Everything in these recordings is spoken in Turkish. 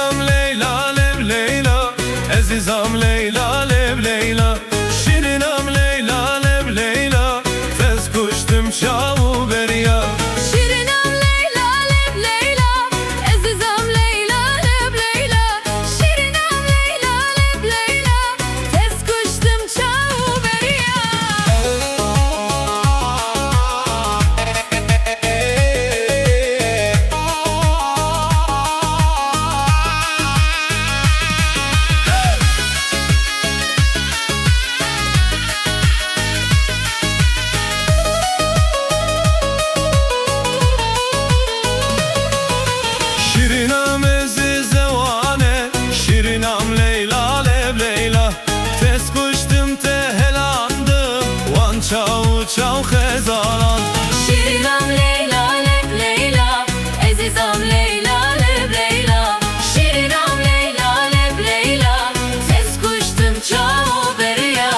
Şirinam Leyla lev Leyla, Ezizam Leyla lev Leyla. Şirinam Leyla lev Leyla, tez kuştum çavu beriya. Şirinam Leyla lev Leyla, Ezizam Leyla lev Leyla. Şirinam Leyla lev Leyla, tez kuştum çavu beriya. Şirinam Ezize vane, Şirinam Leyla lev Leyla. Tez kuştum tehelandım, Van çavu çav hezalan. Şirinam Leyla lev Leyla, Ezizam Leyla lev Leyla. Şirinam Leyla lev Leyla, tez kuştum çavu beriya.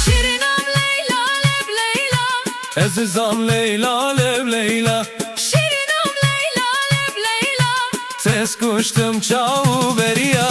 Şirinam Leyla lev Leyla, Ezizam Leyla lev Leyla. Şirinam Leyla lev Leyla. Tez kuştum çavu beriya.